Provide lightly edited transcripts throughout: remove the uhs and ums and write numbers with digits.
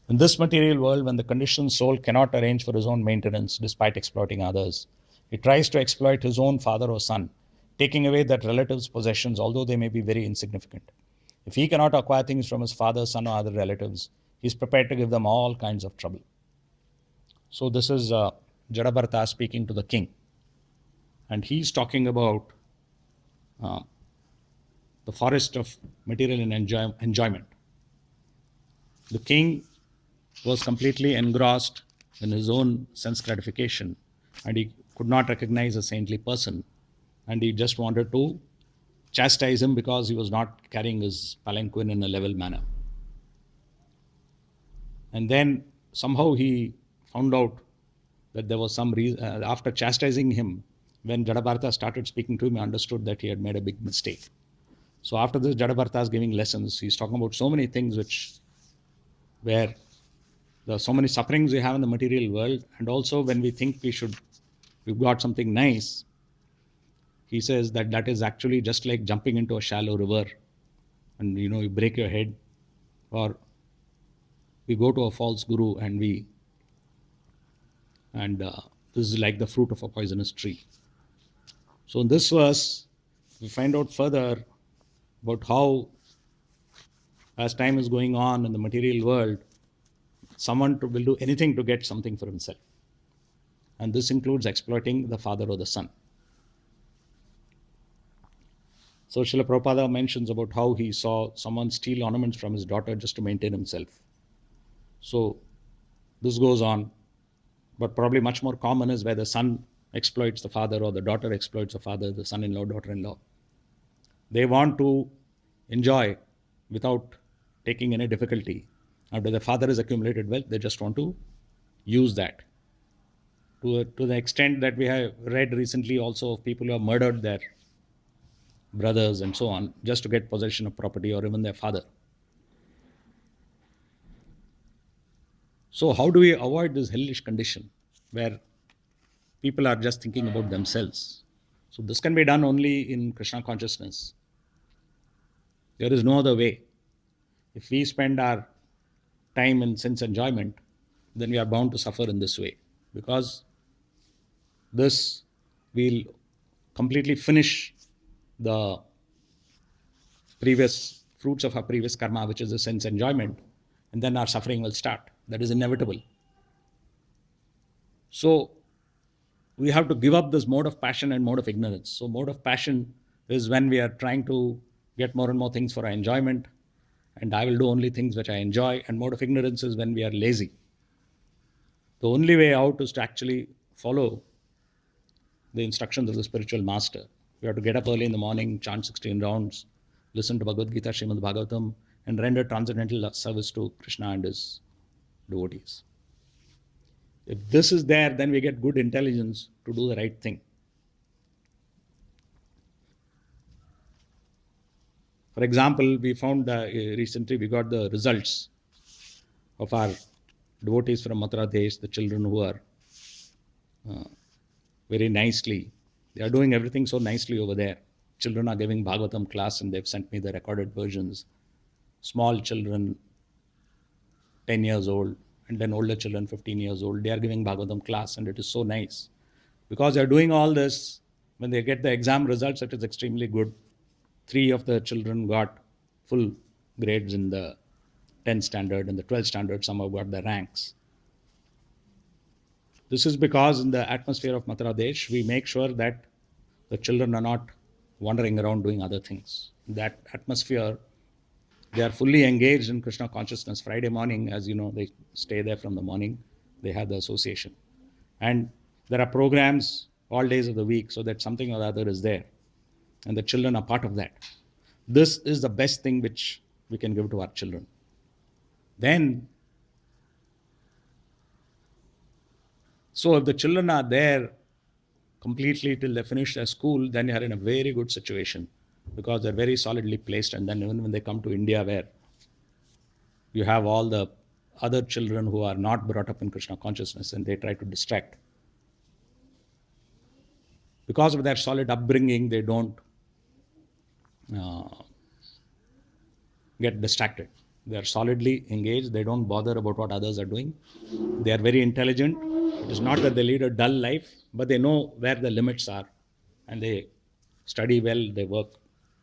In this material world, when the conditioned soul cannot arrange for his own maintenance despite exploiting others, he tries to exploit his own father or son, taking away that relative's possessions, although they may be very insignificant. If he cannot acquire things from his father, son, or other relatives, he is prepared to give them all kinds of trouble. So this is Jadabharata speaking to the king. And he's talking about uh, the forest of material and enjoyment. The king was completely engrossed in his own sense gratification, and he could not recognize a saintly person, and he just wanted to chastise him because he was not carrying his palanquin in a level manner. And then somehow he found out that there was some reason. After chastising him, when Jadabharata started speaking to him, he understood that he had made a big mistake. So after this, Jadabharata is giving lessons. He's talking about so many things where there are so many sufferings we have in the material world, and also when we think we've got something nice, he says that is actually just like jumping into a shallow river, and you break your head, or we go to a false guru and this is like the fruit of a poisonous tree. So in this verse, we find out further about how, as time is going on in the material world, someone will do anything to get something for himself. And this includes exploiting the father or the son. So Srila Prabhupada mentions about how he saw someone steal ornaments from his daughter just to maintain himself. So this goes on, but probably much more common is where the son exploits the father or the daughter exploits the father, the son-in-law, daughter-in-law. They want to enjoy without taking any difficulty. After the father has accumulated wealth, they just want to use that. To the extent that we have read recently also of people who have murdered their brothers and so on, just to get possession of property, or even their father. So how do we avoid this hellish condition where people are just thinking about themselves? So this can be done only in Krishna consciousness. There is no other way. If we spend our time in sense enjoyment, then we are bound to suffer in this way, because this will completely finish the previous fruits of our previous karma, which is the sense enjoyment, and then our suffering will start. That is inevitable. So we have to give up this mode of passion and mode of ignorance. So mode of passion is when we are trying to get more and more things for our enjoyment, and I will do only things which I enjoy. And mode of ignorance is when we are lazy. The only way out is to actually follow the instructions of the spiritual master. We have to get up early in the morning, chant 16 rounds, listen to Bhagavad Gita, Srimad Bhagavatam, and render transcendental service to Krishna and his devotees. If this is there, then we get good intelligence to do the right thing. For example, we found recently we got the results of our devotees from Mathura Desh, the children who are very nicely. They are doing everything so nicely over there. Children are giving Bhagavatam class, and they've sent me the recorded versions. Small children, 10 years old, and then older children, 15 years old, they are giving Bhagavatam class, and it is so nice. Because they are doing all this, when they get the exam results, it is extremely good. 3 of the children got full grades in the 10th standard, and the 12th standard, some have got the ranks. This is because in the atmosphere of Mathura Desh, we make sure that the children are not wandering around doing other things. In that atmosphere, they are fully engaged in Krishna consciousness. Friday morning, as you know, they stay there from the morning. They have the association. And there are programs all days of the week, so that something or other is there. And the children are part of that. This is the best thing which we can give to our children. Then, so if the children are there completely till they finish their school, then they are in a very good situation, because they're very solidly placed. And then even when they come to India, where you have all the other children who are not brought up in Krishna consciousness, and they try to distract. Because of their solid upbringing, they don't get distracted. They are solidly engaged. They don't bother about what others are doing. They are very intelligent. It is not that they lead a dull life, but they know where the limits are. And they study well, they work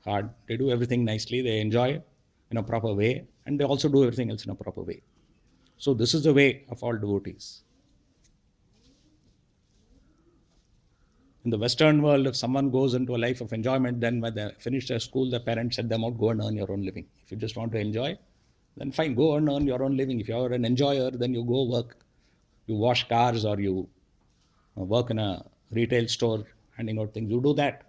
hard, they do everything nicely, they enjoy in a proper way, and they also do everything else in a proper way. So this is the way of all devotees. In the Western world, if someone goes into a life of enjoyment, then when they finish their school, their parents set them out, go and earn your own living. If you just want to enjoy, then fine, go and earn your own living. If you're an enjoyer, then you go work. You wash cars or you work in a retail store handing out things. You do that.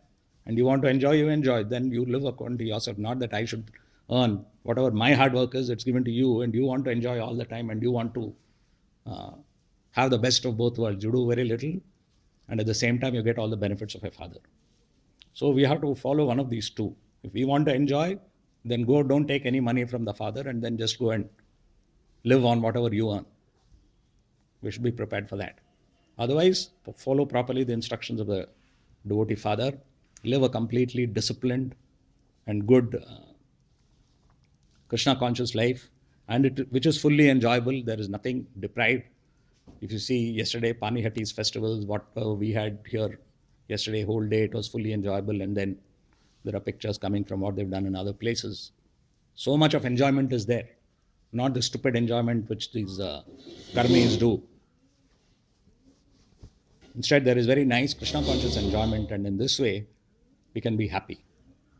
And you want to enjoy, you enjoy. Then you live according to yourself. Not that I should earn whatever my hard work is, it's given to you, and you want to enjoy all the time, and you want to have the best of both worlds. You do very little, and at the same time, you get all the benefits of a father. So we have to follow one of these two. If we want to enjoy, then go, don't take any money from the father, and then just go and live on whatever you earn. We should be prepared for that. Otherwise, follow properly the instructions of the devotee father, live a completely disciplined and good Krishna conscious life, and which is fully enjoyable. There is nothing deprived. If you see yesterday Panihati's festivals, what we had here yesterday, whole day, it was fully enjoyable, and then there are pictures coming from what they've done in other places. So much of enjoyment is there, not the stupid enjoyment which these karmis do. Instead, there is very nice Krishna conscious enjoyment, and in this way, we can be happy.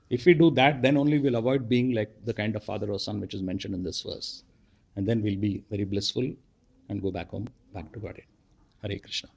If we do that, then only we'll avoid being like the kind of father or son which is mentioned in this verse. And then we'll be very blissful and go back home, back to Godhead. Hare Krishna.